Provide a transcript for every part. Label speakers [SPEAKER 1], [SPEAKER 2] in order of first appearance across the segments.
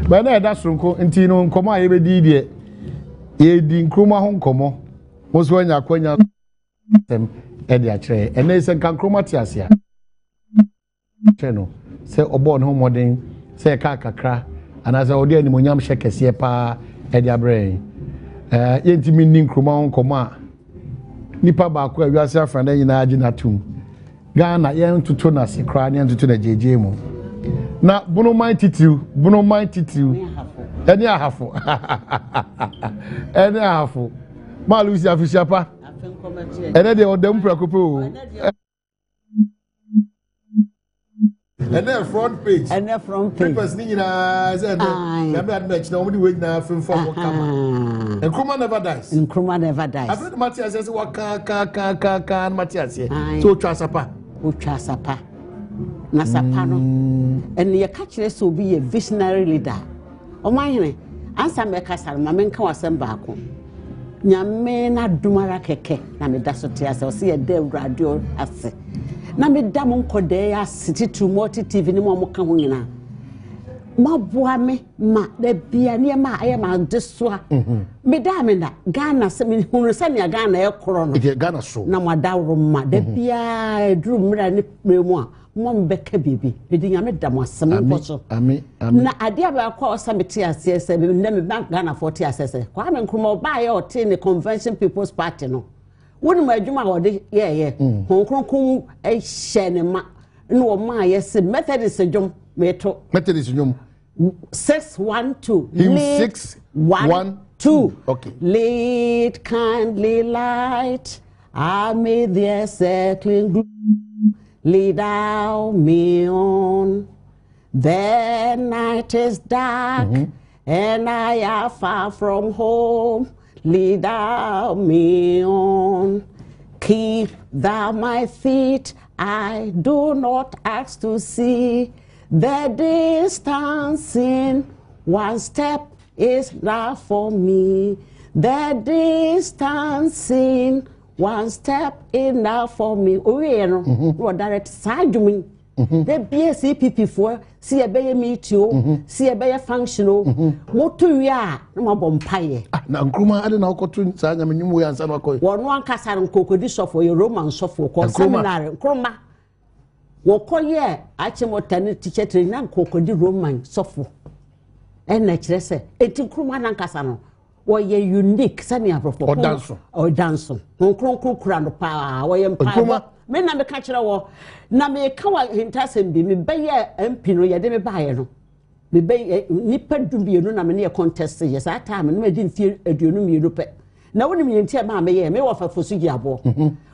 [SPEAKER 1] But na da sonko nti no nkomo a yebedi de ye di nkroma ho nkomo mo so anya kwanya tem e de a kire ene se kan nkroma ti ase a cheno se obo no modern se ka kakra ana se odi animonyam hye kese pa e de abre ye ntimi ni nkroma ho nkomo a nipa ba ko awiase afranda nyina agi na tum Ghana ye ntutu na se kra ne ntutu na jeje mu na bunu man titiu eni ahafo eni ahafo ma lucy afisiapa ene de odam prakopo o ene front page papers ni nyina say na be admit na omudi we nyina film for kama Nkrumah never dies I've read Matthias says what ka Matthias so twa sapa na sapano and ye catch us so be a visionary leader o mahene ansa me kasal ma menka wasem baako nyame na dumara keke na me da so te ase o se ye da radio ase na me da mon kode ya city to multi tv ni mo ka ho nyina maboa me ma da bia ne ma aye ma desoa me da me da Ghana se me hunu se ne Ghana e koro no
[SPEAKER 2] Ghana so
[SPEAKER 1] na ma da ro ma da bia eduru mra ne premu a mom beka bibi edi nyame da mo asem nkoso
[SPEAKER 2] amen
[SPEAKER 1] na ade aba kwa osamete ase se be na me bank Ghana 40 asese kwa me nkruma ba ye ote ne convention people's party no woni ma adwuma wode ye honkronkon e hye ne ma no ma ye se Methodist dwom meto
[SPEAKER 2] Methodist dwom
[SPEAKER 1] 612
[SPEAKER 2] 612 okay
[SPEAKER 1] lead kindly light I made the circling group lead out me on. The night is dark and I am far from home. Lead out me on. Keep thou my feet. I do not ask to see the distance in one step is not for me. The distance in one step enough for me. Oh, you know, what direct side to me. The BSCPP for see a bay meet you, see a bay functional. What do you are? No bompire.
[SPEAKER 2] Now, Nkrumah, I don't know what to say. I mean, you and some
[SPEAKER 1] one castle and cocoa for your Roman software seminary. Nkrumah. What call ye? I came what teacher training and cocoa Roman software. And naturally say, it's Nkrumah and Casano. Or ye unique, Sunny apropos or dance. Nkron crown pa, or yam pa. Men na me catch war. Na me kawa hintasen be me baye empino ye de me baye no. Me baye nipa dumbi no na me ne contest yes that time no me din fie aduonu mi no pe. Na woni me ntia ma me ye me wo fa fosugi abo.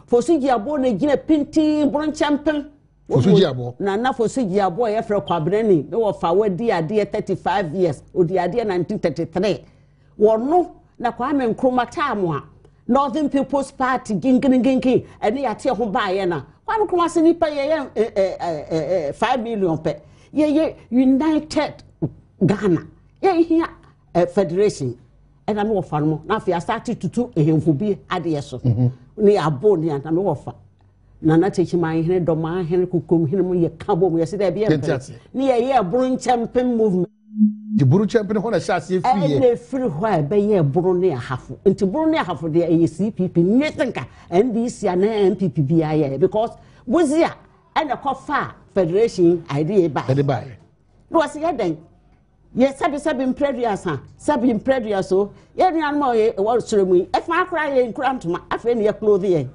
[SPEAKER 1] Fosugi abo na gina pinti bron champion.
[SPEAKER 2] Fosugi abo.
[SPEAKER 1] Na fosugi abo ye fra kwabrani me wo fa wadi ade 35 years, odi ade 1933. Wono na Kwame Nkrumah tamu Northern People's Party gingingingi eni ate ho baaye na Kwame Nkrumah se nipa ye 5 million pe ye United Ghana ye hia federation ena me wo fa no na afia start tutu ehemfo bi ade so ni abo ni na me wo fa na na techi man hene do man hene kukom hene mu ye kabom ye se da bia ni ye bron champion movement
[SPEAKER 2] the Buru champion ho na shase free
[SPEAKER 1] e free ho be ye buru ne ahafo nti buru ne ahafo de e CPP nyetenka NDC and MPP bia because bozia and the kofa federation idea ba no was ye den ye sabi imperials ha sabi imperials so ye ni anmo ye wo soremu e fa akra ye nkurantoma afa ne ye clothe ye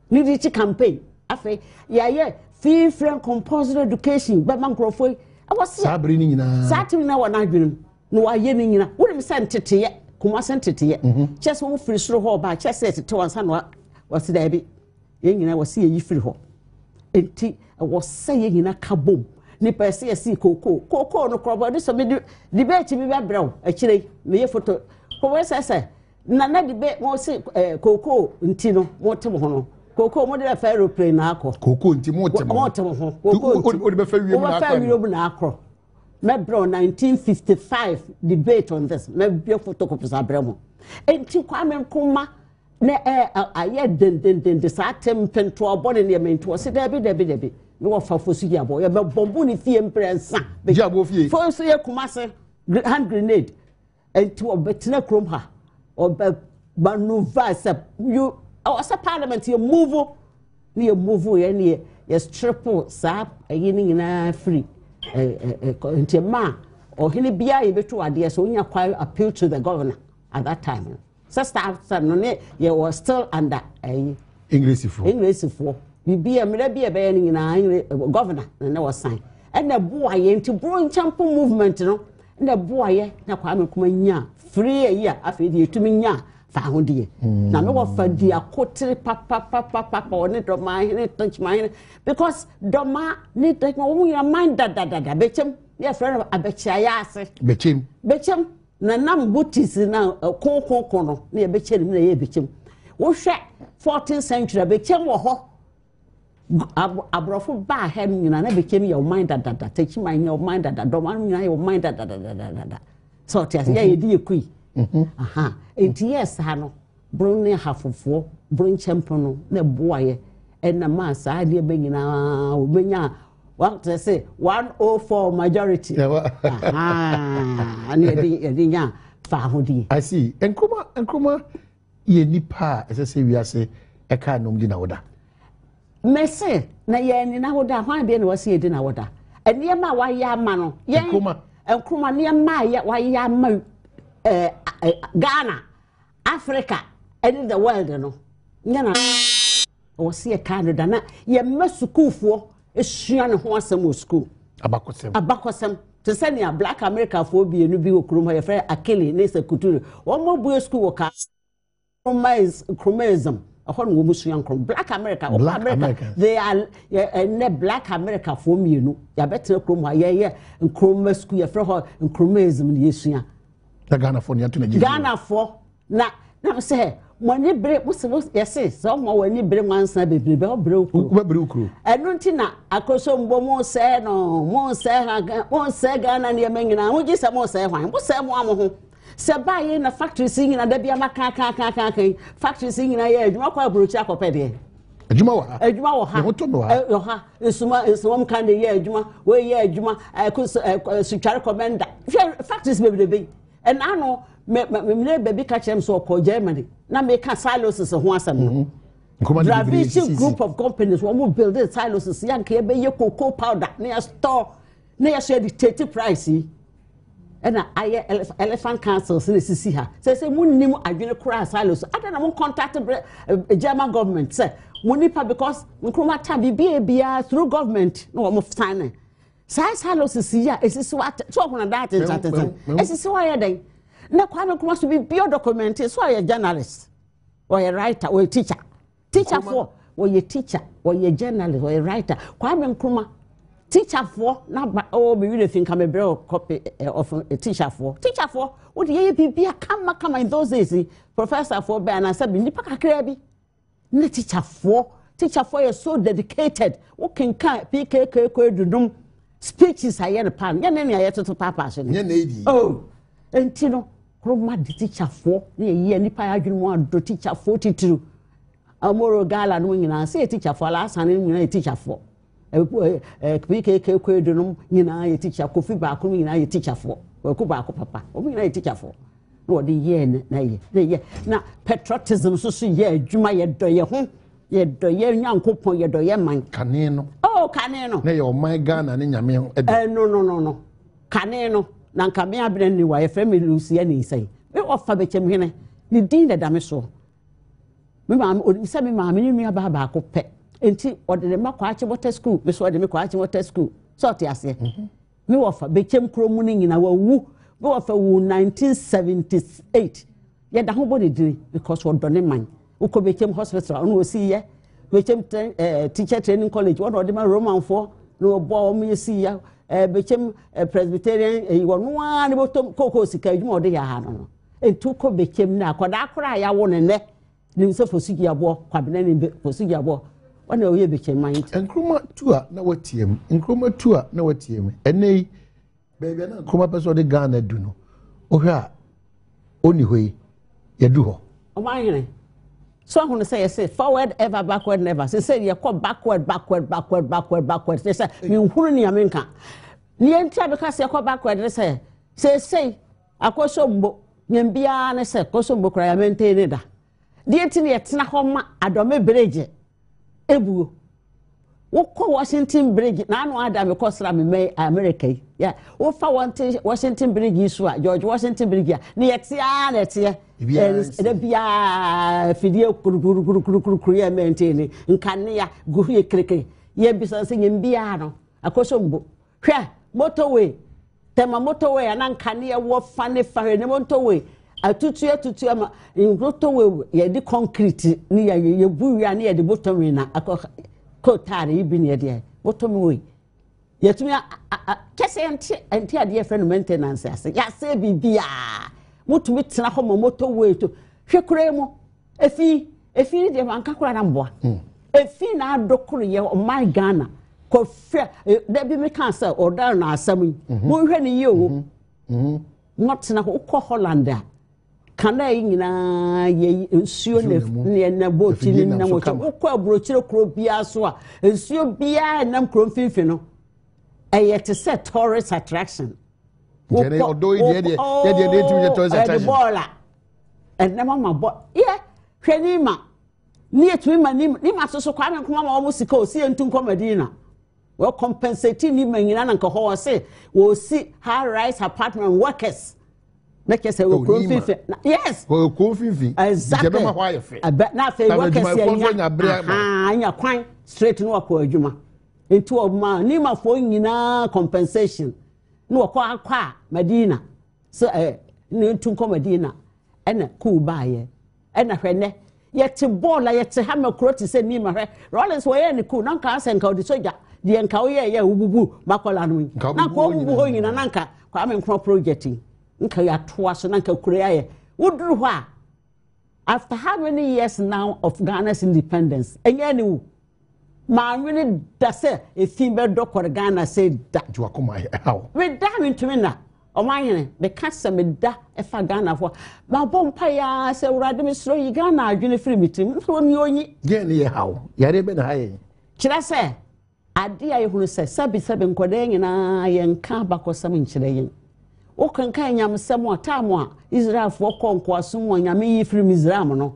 [SPEAKER 1] ni di campaign afa ye free friend compulsory education ba mankrofo I was
[SPEAKER 2] Sabri Nina.
[SPEAKER 1] Saturday now, and I dream. No, I yen in a wouldn't send it yet. Kuma sent it yet. Just one free through her by chest said to one son was there be. Yen I was seeing you free her. And tea, I was saying in a kaboom. Nipper see cocoa no crop. This will be debate to be brown. Actually, me a photo. Where's I say? Nana debate more say cocoa in Tino, water. Cocoa model of aeroplane acro.
[SPEAKER 2] Cocoa in Timothy.
[SPEAKER 1] Mebro 1955 debate on this. Mebro photocopies are bremo. And Kwame Nkrumah ne aye den de satem pentro body near me to say debi. No for Fosugi abo. You be bombu ni fie mprensa.
[SPEAKER 2] Jabo fie.
[SPEAKER 1] For so ye Kumase. hand grenade and to obetina krom ha or maneuver you our parliament you move near move any yes triple sap a yin free into ma or hini bia you betu idea so you quite appeal to the governor at that time. So staff no you was still under
[SPEAKER 2] English
[SPEAKER 1] for you be a banning in governor and was sign and the boy into brewing champion movement no and the boy na kwame kumanya free a year after you to me nya found ye na me wa fa dia kotre papa on it of my touch mine because doma need take my mind that bechem ya friend abechaya ase bechem na nam butis na konkon no na bechem na ye bechem wo hwe 14th century bechem wo ho abrofo ba he nyina na bechem your mind that take my your mind that doma nyina your mind that so tia ye di ekui aha yes ha no brone hafofo bron champion no na boaye and na ma sa de be nyina obenya what to say 104 majority aha ani edi nya fa hodi
[SPEAKER 2] I see enkoma ye nipa ese se wiase e ka nom di na woda
[SPEAKER 1] mese na ye ni na woda hwan be na wase edi na woda ene ma wa ya ma no ye enkoma ne ma ya wa ya ma Ghana, Africa, and the world, you know. Yana was see a Canada na ye must school for a Shian Hwasam school. Abacosam to send ya black America for be a new Kruma, your friend Akili, Nasa Couture, one more boy school worker. Chromism, a home woman black America, black America. They are black America for me, you know. Ya better Kruma, yeah, and Chroma school, your friend, and Chromism, yes, yeah.
[SPEAKER 2] Ghana for
[SPEAKER 1] Ghana for na say when you break yes so when you break once na be ukru enu nti na akoso mbo mo say no mo say Ghana na yemanyina wo gi se mo say hwan mo say mo amoho se ba ye na factory singina da bia maka factory singina ye adwuma kwa brochi akopɛ de adwuma wo ha esuma kan de ye adwuma we ye adwuma sutware commander factories be and I know me baby catch him so called Germany. Now make silos is a one group of companies one will build the silos is young be your cocoa powder near store near share dictated price. And I elephant councils in see her. Say moon adwene cry silos. I don't know contact the German government. Say Munipa because Nkrumah be through government no more signing. Size silos is here. Is what talk on that is is why I then. Na Kwame Nkrumah to be pure documented. So you're a journalist or a writer or a teacher. Teacher for or you teacher or you journalist or a writer. Kwame Nkrumah teacher for not oh we really think I'm a bro copy of a teacher for what you be come in those days professor for be and I said nipa kakra bi na teacher for is so dedicated what can PKK ko dudum speeches I hear pan ya na ya to papa so oh entino Nkrumah the teacher for na ye nipa adwene mo ado teacher 42 amoro gala no nyina say teacher for last and nyina teacher for PKK ko dudum nyina ye teacher Kofi ba ko nyina ye teacher for ko ba ko papa o nyina ye teacher for no the ye na ye na patriotism so ye adwuma ye do ye ho ye do ye nyankopon ye do ye man
[SPEAKER 2] kane no
[SPEAKER 1] oh kane no
[SPEAKER 2] na ye o man Ghana ne nyame
[SPEAKER 1] no kane no na nka me abere ni wa ye frɛ me Lucia ni sai me ofa be chem hene ni din da dame so me ma se me ma me ni nua ba ko pɛ enti ode le makwa ache water school me so ode me kwa ache water school so te ase me ofa be chem kromu ni nyina wa wu me ofa wu 1978 ye da ho body diri because we done man uko be chem hospital no si ye be chem teacher training college what ode ma Roman for no bo me si ya bechem Presbyterian you no one botom koko sika adwuma ode ya ha no entu ko bechem na akoda akora ya wo ne nim se fosigi abo kwabena ne fosigi abo wana oye bechem man
[SPEAKER 2] Nkrumah tua na watiem Nkrumah tua na watiem enei baby na Nkrumah person de Ghana du no ohwa oni hoi ye du ho
[SPEAKER 1] o man hene so I want to say forward ever backward never say you call backward say me hunu ni amenka ni entia because you call backward say say akosombo nyambia ne se kosombo kra ya maintain da de ti ne yetena ho ma adome bridge ebuo wokọ Washington bridge na anu Adam kosra me America ya wo fa Washington bridge isu a George Washington bridge ya ne yetia na tie e bia fidie kuru ya maintain nkane ya guhie kreke ye bisa se nyambia no akosombo hwe motorway tema motorway na nkane ya wo fa ne ne motorway atutu ama motorway ye di concrete ni ye buwia ne ye di motorway na kotare ibi ne de motorway yetumi kese enti ade friend maintenance ase ya se bibia mutumi tena ho motorway to hwekure mu efi de manka kura na mboa efi na adokoro ye o my Ghana ko fe da bi me kan say order na asam mo hwe ne ye o not na ko Holland kana nyina ye nsuo ne na boat ni na wo ko abrochire kro bia so a nsuo bia na kro mfifi no te set tourist attraction
[SPEAKER 2] jere odo ide de tu tourist attraction
[SPEAKER 1] bola na mama bo hwani ma ni etumi ma ni ma so kwa me nkoma ma wo sika o si entu Medina we compensate ni ma nyina na nka ho wo se wo si high rise apartment workers na kese wo kronfifi yes
[SPEAKER 2] wo kronfifi
[SPEAKER 1] exactly
[SPEAKER 2] jebe ma hwa ye fe
[SPEAKER 1] na fe workers anya kwan straight no akọ adwuma entu obma ni ma fo nyina compensation no akwa Medina so ni entu Medina ena cool baye ena hwene yete bola yete ha makroti se ni ma hwe Rollins wo ye ni cool nanka asenka odi soja de nka wo ye ububu makola no na ko ububu ho nyina nanka kwa amenkro project nka ya toa so nanka kure aye woduru ho a after how many years now of Ghana's independence enye ni wu ma really da se efin be dokor Ghana say da
[SPEAKER 2] ju akoma how
[SPEAKER 1] we da ntumi na o manyene be ka se me da e fa Ghana fo ma bom pa ya se urade me sro yi Ghana adwene firi mitim so ni onyi
[SPEAKER 2] ge ni how yare be na haye
[SPEAKER 1] kira se ade aye hunu se sabi nkoda nyina ye nka bakosam nkire yin o kankan nyamsam atamu a Israel fo konko asom wa nyame yi firi Israel no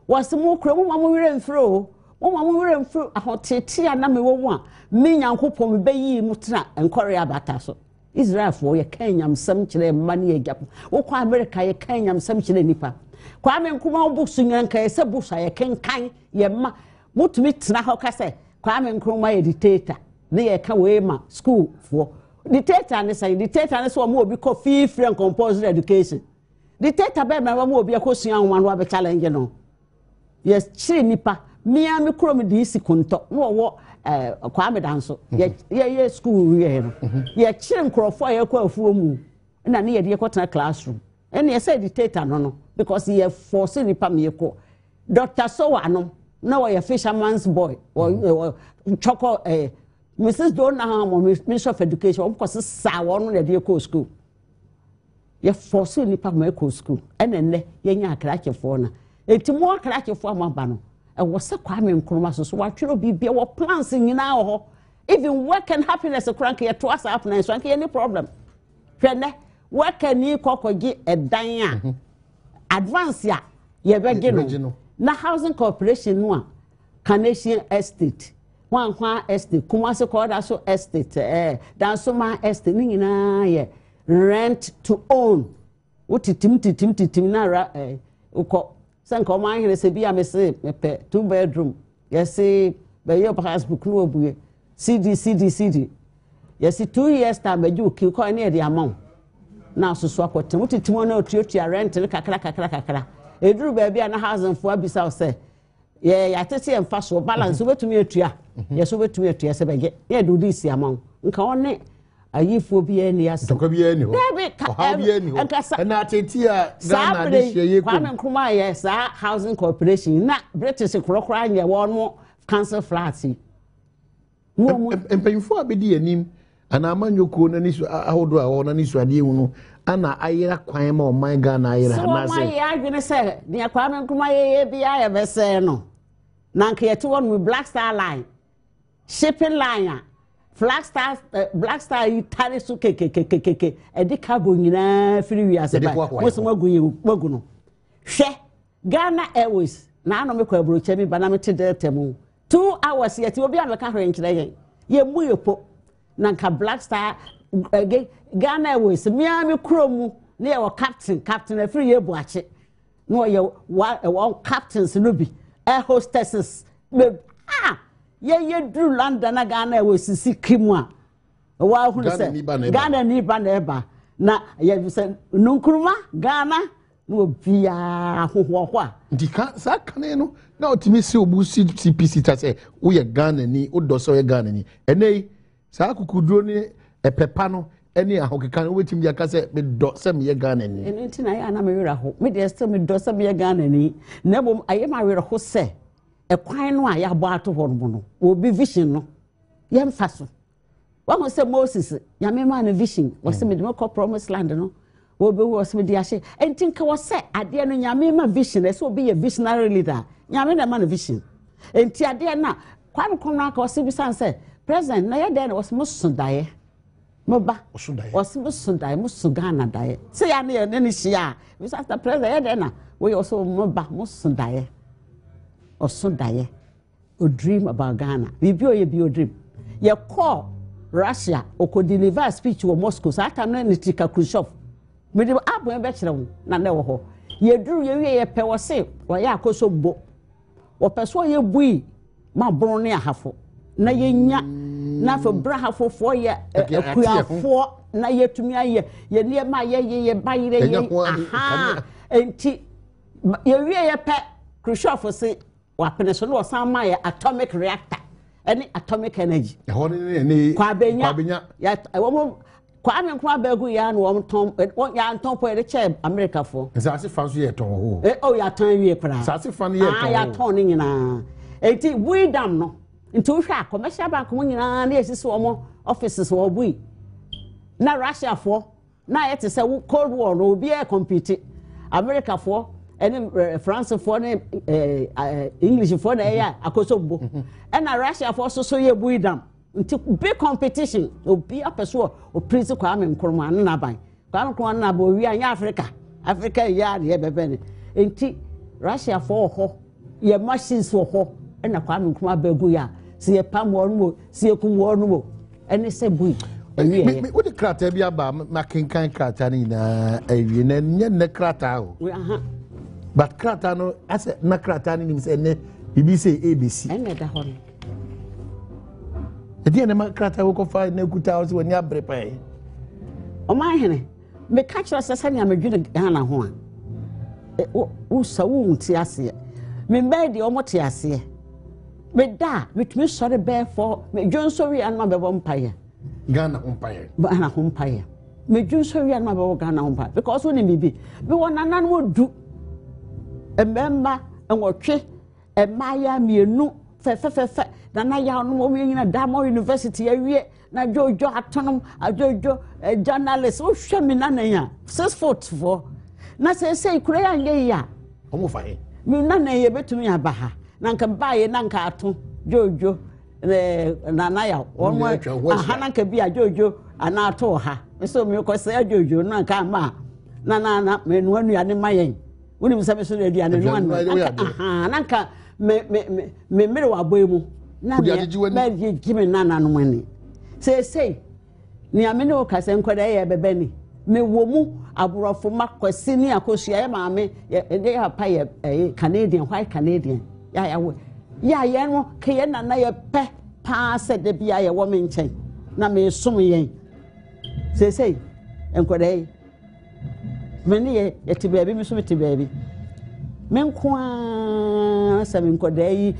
[SPEAKER 1] wasemu kura mu mamu wire mfiro mo mamu wire mfiro ahotete a na mewo a me nyankopom me bayi mutena enkore abata so Israel fo ye kan nyamsam kire mane ye gap wo kwa America ye kan nyamsam kire nipa kwa me nkuma obusu nyanka ye se busa ye kenkan ye ma mutumi tena ho kase kwa me nkuma ye dictator ne ye ka we ma school fo dictator ne so mo obi ko free and compulsory education dictator be ma mo obi akosua nwa no abe challenge no yes chiri nipa mia me kro me di isi konto wo kwa me danso ye school ye no ye chiri nkrofo ye kwa afuo mu na ne ye de ko tena classroom ene ye say dictator no because ye force nipa me ko Dr. Sowano na wo ye fisherman's boy or choco Mrs. Donaham, Minister of Education, of course, Sawon, the Eco School. You force nipa Eco School, and then you crack your phone. It's more crack your former banner. And was a crime in Chromasus, what should be our plans in our even work and happiness a cranky to us up and swanky any problem. Friend, work and you cock get a dime. Advance ya, ye begin. Na housing corporation, one Canadian estate. One estate, Kumasi Kodaso estate, Dansoma estate, Nina, ye rent to own. What it tim nara, uko, Sanko mine, say, be a mess, 2-bedroom. Yes, say, by your perhaps book, CD. Yes, 2 years time, you kill coin near the amount. Now, so swap what Timono treat your rent, kakra. A drew baby and a house and 4 beside say. Yeah, I tell you, fast balance over to me a tria. Yes, over to me a tria. Yeah, do this amount. Nka one ayi fo bi eni ase.
[SPEAKER 2] Tonka bi eni ho. How bi eni ho. And na tetia Ghana this year
[SPEAKER 1] Kwame Nkrumah yes, housing corporation. Na British krokra anya won mo council flats.
[SPEAKER 2] Empanyfo abedi anim ana amanyoko na nisu ahodo a wona nisu ade hu ana ayira kwan ma o man Ghana ayira na se. So
[SPEAKER 1] my adwene se ne Kwame Nkrumah ye bia ye bese no. Na nke yete won with Black Star Line. Shipping line Black Star yi tare so kekekekeke e di cargo nyina firi wi ase ba mo so magu no hwe Ghana Airways na ano me kwa brocha bi ba na me te Delta mu 2 hours yet obi ameka hwe nkire ye mu yepo na nka Black Star Ghana Airways me kromu na ye captain afiri ye buache no ye one captains no bi air hostesses ye dru London na Ghana Airways sisi kimu a wa hu se Ghana ni ba na eba na ye se nunkuruma Ghana no bia hoho a
[SPEAKER 2] ndika sa kane no na otimi se obu CPC ta se wo ye Ghana ni wo do so ye Ghana ni enei sa kukuduro ni epepa no eni ahokeka no wetimi ya ka se me do se me ye Ghana ni
[SPEAKER 1] eni ntina ya na me wera ho me de se me do se me ye Ghana ni na bom aye ma wera ho se ekwan no a ya bo ato ho no obi vision no ye mfa so wa ho se Moses ya me ma na vision wo se me de ko promised land no obi wo se me de ahye entinka wo se ade no nya me ma vision so obi ye visionary leader nya me na ma na vision enti ade na kwan kon na ka wo se bi san se president na ye de na wo se mo sundaye mo ba wo se mo sundaye mo sugana daye se ya ne ne hia we say after president ye de na wo ye so mo ba mo sundaye Osundaye, o dream about Ghana. We be o dream. You call Russia or could deliver a speech to Moscow. So I can not Nika Khrushchev. Me do abo en betchero na never ho. Ye drew ye pe wo se wo ya akoso bo. Wo peso ye bui ma bron ne ahafo. Na ye nya na for bra hafo fo ye akuafo na ye tumi aye ye ne ma ye bayire ye aha. Enti ye ye pe Khrushchev se wapene so no sama atomic reactor any atomic energy kwabenya ya wo kwame nkwa bagu ya no wo ton ya ton po de che America fo
[SPEAKER 2] nsase fa so ye ton ho
[SPEAKER 1] ya ton wie kra
[SPEAKER 2] nsase fa no ye ton
[SPEAKER 1] ya ton ni nyina enti buidam no nti wo hwa commercial bank mo nyina na esisi wo offices wo bui na Russia fo na yete se Cold War no obi e compete America fo any France for English for na ya akosobo and Russia for so ye buidam nti big competition obi apeso o prince Kwame Nkrumah na ban Kwame Nkrumah na bo wi anya Africa ya de bebe ne nti Russia for ho ye machines for ho na Kwame Nkrumah bagu ya se ye pam wo no se ye kum wo no ene se bui
[SPEAKER 2] me wo de krata bi aba makenkan krata ni na awie na nye ne krata o but krata no ase na krata ni nim se ne bibi se ABC
[SPEAKER 1] ene da ho
[SPEAKER 2] e dia ne ma krata wo ko fa na kuta o se woni abre pa e
[SPEAKER 1] o ma hene me catch us se ne amadwene Ghana ho a o sa wo nti ase me mba de o mote ase me da metumi sore be for me dwonso wi an ma be bom paye
[SPEAKER 2] Ghana umpire
[SPEAKER 1] Ghana umpire me dwonso wi an ma be Ghana umpire because when bibi be wona nan wo du ememba enwotwe emaya mienu fe na ya no mo nyina Damo University awie na jojo atonom ajojo journalist o hwe mi na ya 6 foot for na say kura ya nge ya
[SPEAKER 2] omo fa he
[SPEAKER 1] mi na ye betumi abaha na nka baye na nka ato jojo na ya onwo aha na nka bia jojo ana ato ha so mi ko say jojo na nka ma na menu anu ya ne mayen woni msa so de anu anu aha na nka me mere wa boyemu na me jimi na no mani say ni amene o kase nkoda ye bebe ni me wo mu aburofo makwasi ni akosua ye maame de ya pa ye Canadian white Canadian ya wo ya ye no ke ye na ye pe pa se de bia ye wo me nchen na me som yen say enkoda ye me ni ye ti baabi me so ti baabi men kwa sa men koda yi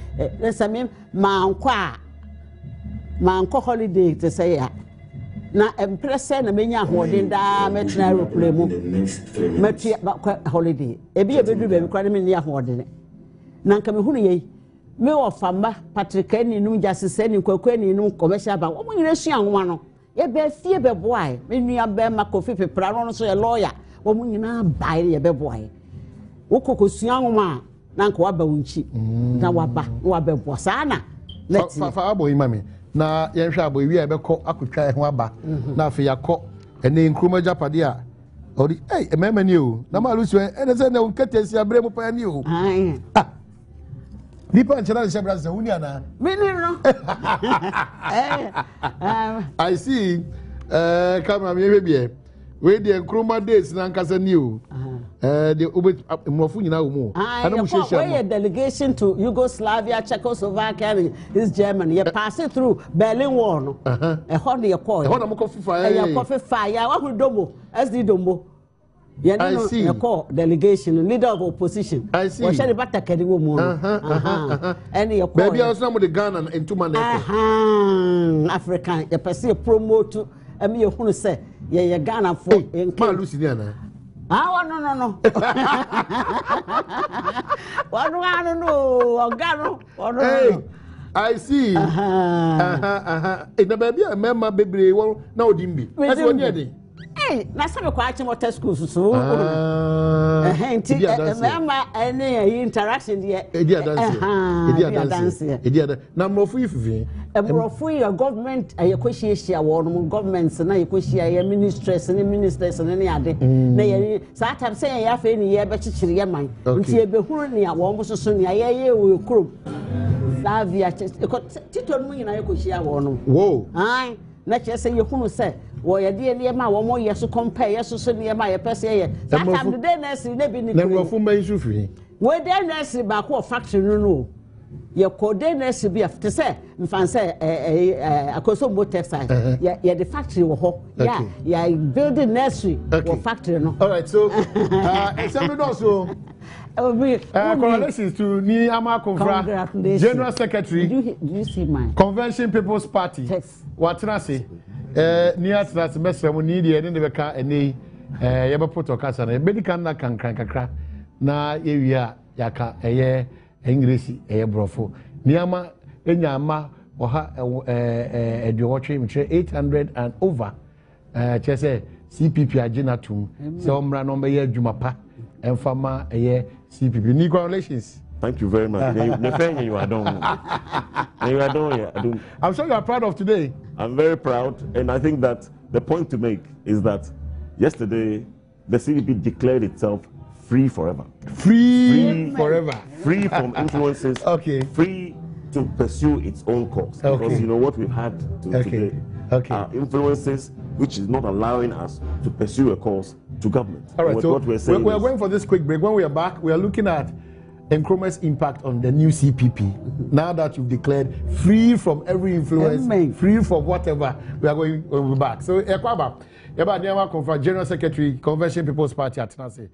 [SPEAKER 1] sa men mankwa holiday te say ya na empresse na menya ahoden da metra aeroplane mu metia holiday ebi ebedu be kwa me ni ahoden na nka me hunu yi me wo famba Patrick ani num jasese ni kwakwa ni num commercial bank wo nyina sua nwa no ye be fie be boy me nua be ma kofi pepra no so ye lawyer wo nyina bae ye be boy wo kokosua nwa na nka waba wunchi na waba bo sana
[SPEAKER 2] fa abo imame na yɛnhwɛ abo ewi a ɛbɛkɔ akotwa ɛho aba na afei yakɔ ɛne nkruma japade a ɔde ɛmɛɛmɛ ni o na maa lusu ɛne sɛ na nkete si abere mu paa ni o nipa nkyɛn na hyɛ bra sɛ wuni ana
[SPEAKER 1] mini no
[SPEAKER 2] I see camera mi ehwɛ biɛ wei deɛ nkruma days na nkasa ni o the mmɔfo nyinaa wɔ mu
[SPEAKER 1] ɛna mu hyehyɛ mu delegation to Yugoslavia, Czechoslovakia and East Germany you pass it through Berlin Wall no ɛhɔ ne yɛkɔ
[SPEAKER 2] ɛhɔ na mo kɔ fifa
[SPEAKER 1] yɛkɔ fifa yɛ wahu domo SD domo yɛne no yɛkɔ delegation leader of opposition wɔhyɛ ne batakari wɔ mu no ɛne yɛkɔ
[SPEAKER 2] baabi a ɔsɛ na mo de Ghana ntoma na ɛkɔ
[SPEAKER 1] African yɛpɛ sɛ yɛ promote ɛmi yɛhunu sɛ yɛyɛ Ghana fo
[SPEAKER 2] maa lusi ni ana
[SPEAKER 1] no. One no.
[SPEAKER 2] I see. In the baby, a member baby, well, now dimbi. That's what you're doing.
[SPEAKER 1] Hey, that's how we quite water schools. So, remember any interaction yet?
[SPEAKER 2] Number of
[SPEAKER 1] your government, a question, governments, and a question, ministers and ministers and any other. Sometimes say, I have any year, but it's your mind. Until be who almost soon, I will crook. Lavia, Tito, I could share one. Whoa, aye. Na kyerɛ sɛ yɛhunu sɛ wɔyɛ deɛ nneɛma a wɔn yɛ so compare yɛ so nneɛma a yɛpɛ sɛ yɛ saa tam de dɛ nɛɛsi ne bi ne kiri
[SPEAKER 2] na nkurɔfo mba nso firi
[SPEAKER 1] wɔn dɛ nɛɛsi baako wɔ factory no yɛkɔ dɛ nɛɛsi bi a te sɛ nfa sɛ akosombo textile yɛde factory wɔ hɔ yɛ building nursery wɔ factory no.
[SPEAKER 2] All right, so ɛsɛm no so congratulations to ni ama konfra general secretary
[SPEAKER 1] did you see my
[SPEAKER 2] convention people's party watena se ni atena se mesra mu ni de ne beka ene yɛbɛpoto kasa na medical na kankran kakra na yewia yaka ɛyɛ english ɛyɛ brofo ni ama enya ama ɔha eduwɔtwe mtre 800 and over kyerɛ CPP agina tum sɛ ɔmra no ɔbɛyɛ adwuma pa ɛmfama ɛyɛ CPP. Congratulations.
[SPEAKER 3] Thank you very much. You are done.
[SPEAKER 2] I'm sure you are proud of today.
[SPEAKER 3] I'm very proud, and I think that the point to make is that yesterday the CPP declared itself free forever.
[SPEAKER 2] Free forever.
[SPEAKER 3] Free from influences.
[SPEAKER 2] Okay.
[SPEAKER 3] Free to pursue its own course. Okay. Because you know what we've had today are influences which is not allowing us to pursue a course to government.
[SPEAKER 2] All right, so what we're going for this quick break. When we are back, we are looking at Nkrumah's impact on the new CPP. Now that you've declared free from every influence, free from whatever, we are going to be back. So, Ekwaba, General Secretary, Convention People's Party at Nase.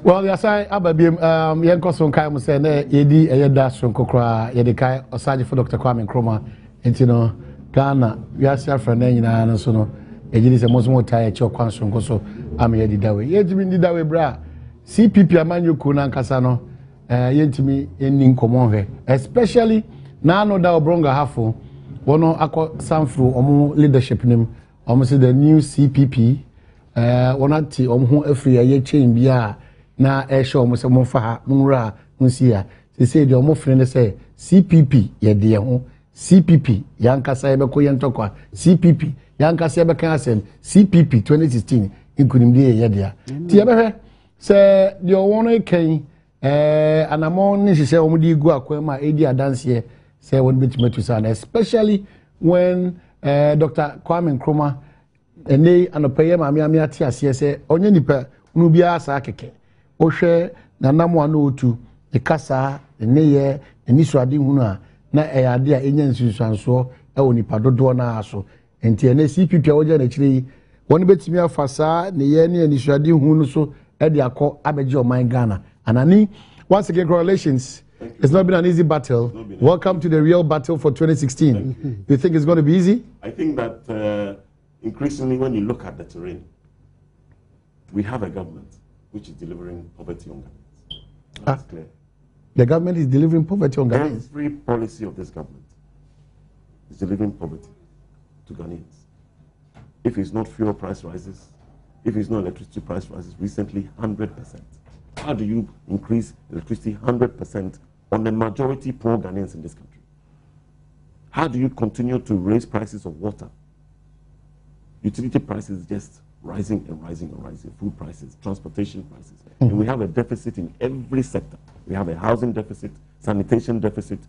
[SPEAKER 2] Well, yes, I have young cousin Kai say, Yedi, a dash from Kokra, Yedikai, or Sergeant for Dr. Kwame Nkrumah, and you know, Ghana, we are self and then, and so no, a is a most more tired, your consum, so I'm Yedi Dawe. Yet, me did that bra. CPP, Amanu Kunan Casano, yet to me in common, especially now, no doubt, Bronga Hafo, one or Aqua Sanfru, or more leadership name, almost the new CPP, one at tea, or who every year chain be. Na show mo se mo fa ha nra nsia se se de mo frene se CPP ye de ho CPP yankasa ye beko ye ntokwa CPP yankasa ye beka asem CPP 2016 inkunim de ye de a ti ye behwe se de wono kan anamo ni se o mo di gu akwama edi adanse se won betimatu sana especially when Dr. Kwame Nkrumah ene anopaye ma me ate ase se onye nipa unu bia asa keke ohwe na namo ana otu ikasa eneye enisuade hunu a na eyade a enya nsusuanso e woni padodo na aso enti ene CPP a woje na kire woni betimi afasa ne ye ne enisuade hunu so e de akọ abeje oman Ghana anani once again congratulations. It's not been an easy battle. Welcome to the real battle for 2016. You think it's going to be easy?
[SPEAKER 3] I think that increasingly when you look at the terrain, we have a government which is delivering poverty on Ghanaians. That's clear.
[SPEAKER 2] The government is delivering poverty on Ghanaians?
[SPEAKER 3] Every policy of this government is delivering poverty to Ghanaians. If it's not fuel price rises, if it's not electricity price rises, recently 100%. How do you increase electricity 100% on the majority poor Ghanaians in this country? How do you continue to raise prices of water? Utility prices just rising and rising and rising, food prices, transportation prices. And we have a deficit in every sector. We have a housing deficit, sanitation deficit,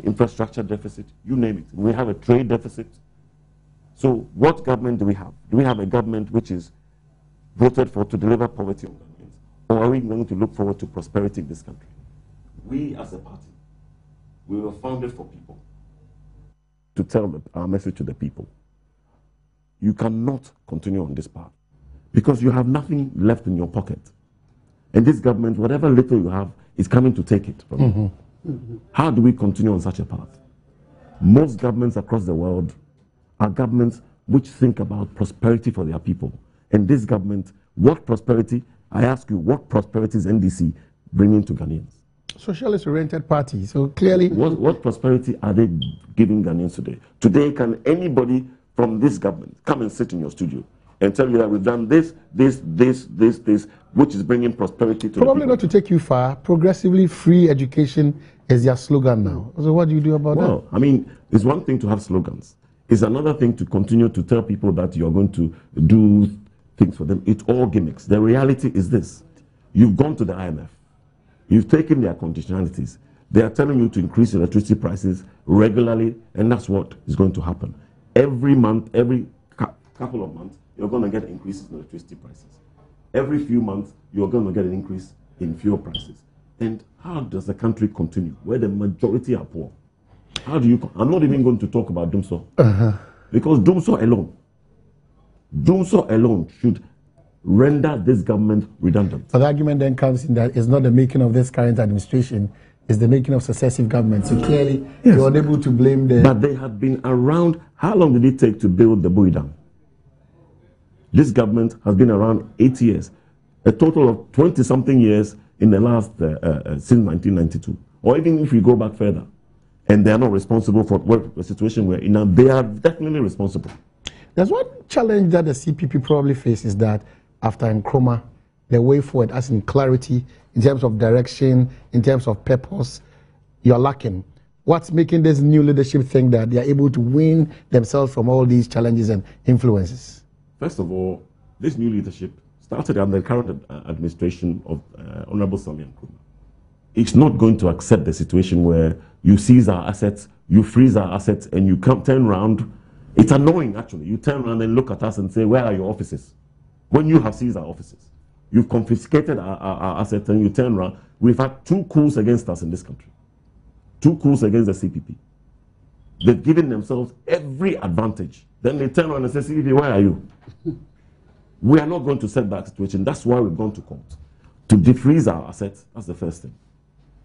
[SPEAKER 3] infrastructure deficit, you name it. We have a trade deficit. So what government do we have? Do we have a government which is voted for to deliver poverty on Ghanaians? Or are we going to look forward to prosperity in this country? We as a party, we were founded for people, to tell our message to the people. You cannot continue on this path because you have nothing left in your pocket. And this government, whatever little you have, is coming to take it from you. How do we continue on such a path? Most governments across the world are governments which think about prosperity for their people. And this government, what prosperity, I ask you, what prosperity is NDC bringing to Ghanaians?
[SPEAKER 2] Socialist-oriented party, so clearly...
[SPEAKER 3] What prosperity are they giving Ghanaians today? Today, can anybody from this government come and sit in your studio and tell you that we've done this, which is bringing prosperity to
[SPEAKER 2] Probably
[SPEAKER 3] the
[SPEAKER 2] not to take you far. Progressively free education is their slogan now. So what do you do about that?
[SPEAKER 3] Well, I mean, it's one thing to have slogans. It's another thing to continue to tell people that you're going to do things for them. It's all gimmicks. The reality is this. You've gone to the IMF. You've taken their conditionalities. They are telling you to increase electricity prices regularly, and that's what is going to happen. Every month, every couple of months, you're going to get increases in electricity prices. Every few months, you're going to get an increase in fuel prices. And how does the country continue where the majority are poor? How do you... I'm not even going to talk about Dumso. Because Dumso alone should render this government redundant.
[SPEAKER 2] So the argument then comes in that it's not the making of this current administration, it's the making of successive governments. So clearly, you're unable to blame the...
[SPEAKER 3] But they have been around. How long did it take to build the Bui Dam? This government has been around 8 years. A total of 20-something years in the last, since 1992. Or even if we go back further. And they are not responsible for the situation we're in now. They are definitely responsible.
[SPEAKER 2] There's one challenge that the CPP probably faces, that after Nkrumah, the way forward, as in clarity, in terms of direction, in terms of purpose, you're lacking. What's making this new leadership think that they are able to win themselves from all these challenges and influences?
[SPEAKER 3] First of all, this new leadership started under the current administration of Honorable Sami Nkrumah. It's not going to accept the situation where you seize our assets, you freeze our assets, and you come turn around. It's annoying, actually. You turn around and look at us and say, where are your offices? When you have seized our offices. You've confiscated our assets and you turn around. We've had 2 coups against us in this country. 2 coups against the CPP. They've given themselves every advantage. Then they turn around and say, CPP, where are you? We are not going to set that situation. That's why we've gone to court. to defreeze our assets. That's the first thing.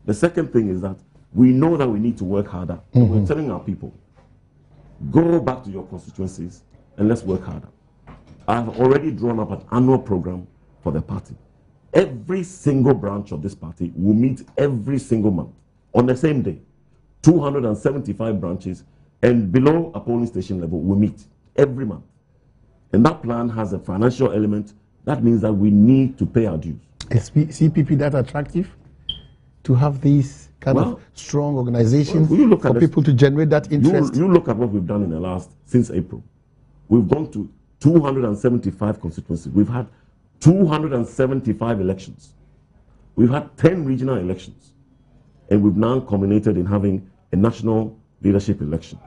[SPEAKER 3] The second thing is that we know that we need to work harder. We're telling our people, go back to your constituencies and let's work harder. I've already drawn up an annual program for the party. Every single branch of this party will meet every single month on the same day. 275 branches and below a polling station level will meet every month. And that plan has a financial element. That means that we need to pay our dues. Is
[SPEAKER 2] CPP that attractive to have these kind of strong organizations for people to generate that interest?
[SPEAKER 3] You look at what we've done in the last, since April. We've gone to 275 constituencies. We've had 275 elections. We've had 10 regional elections. And we've now culminated in having a national leadership election.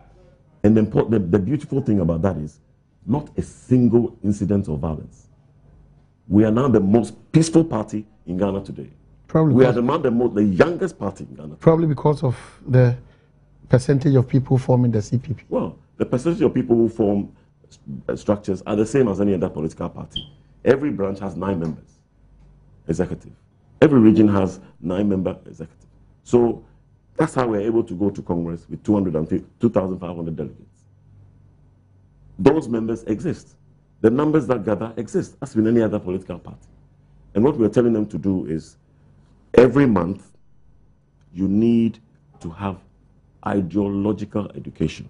[SPEAKER 3] And the beautiful thing about that is not a single incident of violence. We are now the most peaceful party in Ghana today.
[SPEAKER 2] Probably
[SPEAKER 3] we are the youngest party in Ghana.
[SPEAKER 2] Probably because of the percentage of people forming the CPP.
[SPEAKER 3] Well, the percentage of people who form structures are the same as any other political party. Every branch has 9 members, executive. Every region has 9-member executive. So that's how we're able to go to Congress with 2,500 delegates. Those members exist. The numbers that gather exist, as in any other political party. And what we're telling them to do is, every month, you need to have ideological education.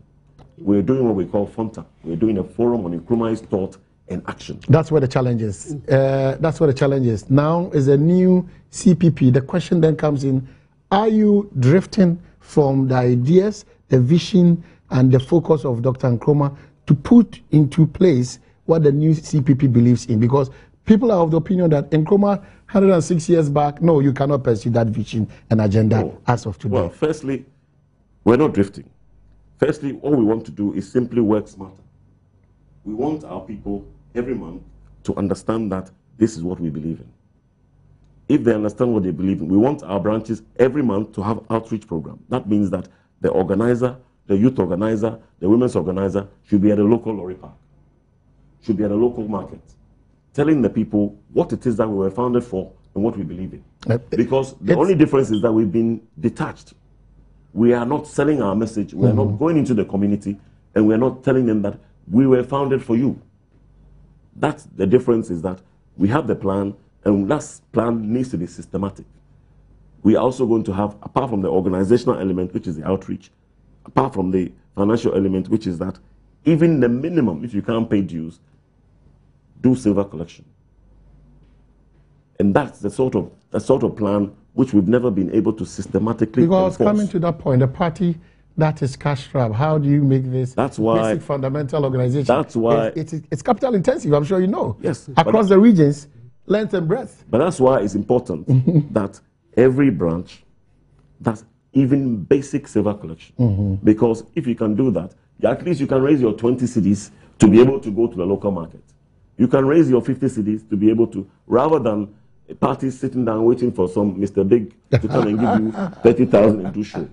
[SPEAKER 3] We're doing what we call FONTA. We're doing a forum on Nkrumah's thought and action.
[SPEAKER 2] That's where the challenge is. That's where the challenge is. Now is a new CPP. The question then comes in, are you drifting from the ideas, the vision, and the focus of Dr. Nkrumah to put into place what the new CPP believes in? Because people are of the opinion that Nkrumah 106 years back, no, you cannot pursue that vision and agenda as of today.
[SPEAKER 3] Well, firstly, we're not drifting. Firstly, all we want to do is simply work smarter. We want our people every month to understand that this is what we believe in. If they understand what they believe in, we want our branches every month to have outreach program. That means that the organizer, the youth organizer, the women's organizer should be at a local lorry park, should be at a local market, telling the people what it is that we were founded for and what we believe in. Because the only difference is that we've been detached. We are not selling our message. We are not going into the community, and we are not telling them that we were founded for you. That's the difference, is that we have the plan, and that plan needs to be systematic. We are also going to have, apart from the organizational element, which is the outreach, apart from the financial element, which is that even the minimum, if you can't pay dues, do silver collection. And that's the sort of plan which we've never been able to systematically
[SPEAKER 2] enforce.
[SPEAKER 3] Because
[SPEAKER 2] coming to that point, a party that is cash grab, how do you make this basic fundamental organization?
[SPEAKER 3] That's why
[SPEAKER 2] it's capital intensive, I'm sure you know.
[SPEAKER 3] Yes.
[SPEAKER 2] Across the regions, length and breadth.
[SPEAKER 3] But that's why it's important that every branch does even basic silver collection. Because if you can do that, at least you can raise your 20 cedis to be able to go to the local market. You can raise your 50 cedis to be able to, rather than parties sitting down waiting for some Mr. Big to come and give you 30,000 and do show.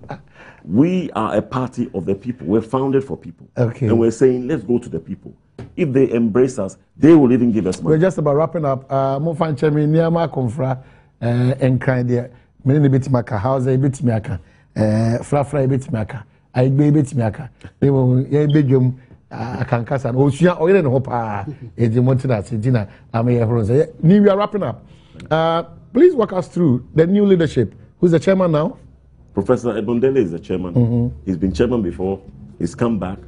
[SPEAKER 3] We are a party of the people. We're founded for people.
[SPEAKER 2] Okay.
[SPEAKER 3] And we're saying, let's go to the people. If they embrace us, they will even give us money.
[SPEAKER 2] We're just about wrapping up. Mofan Chemi, Niama Konfra, and kind there. Many bitimaka, how's a bitimiaka, Frafra bitimaka, I be bitimiaka. They will, bedroom. I can cast an ocean or in hope. It's the Montana, Sedina. I may have we are wrapping up. Please walk us through the new leadership. Who's the chairman now?
[SPEAKER 3] Professor Ebondele is the chairman. He's been chairman before. He's come back.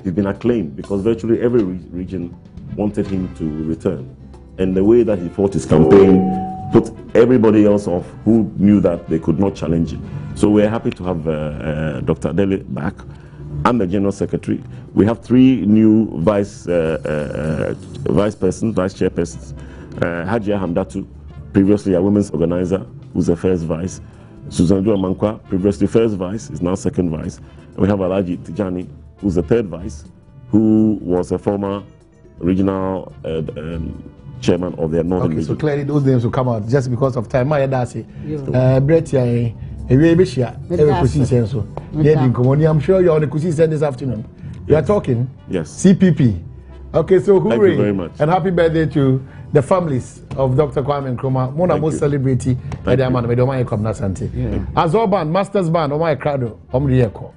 [SPEAKER 3] He's been acclaimed because virtually every region wanted him to return. And the way that he fought his campaign put everybody else off who knew that they could not challenge him. So we're happy to have Dr. Dele back. I'm the General Secretary. We have 3 new vice chairpersons. Hajia Hamdatu, previously a women's organizer, who's the first vice. Susan Mankwa, previously first vice, is now second vice. And we have Alaji Tijani, who's the third vice, who was a former regional chairman of the Northern Region.
[SPEAKER 2] So clearly those names will come out just because of time. Maya Dasi, Brett, I'm sure you're on the Kusi this afternoon. You are talking
[SPEAKER 3] Yes.
[SPEAKER 2] CPP. Okay, so hooray.
[SPEAKER 3] Thank you very much.
[SPEAKER 2] And happy birthday to the families of Dr. Kwame Nkrumah. Mona most celebrity. As Orban, Masters Band, Omai Crado, Omriyeko.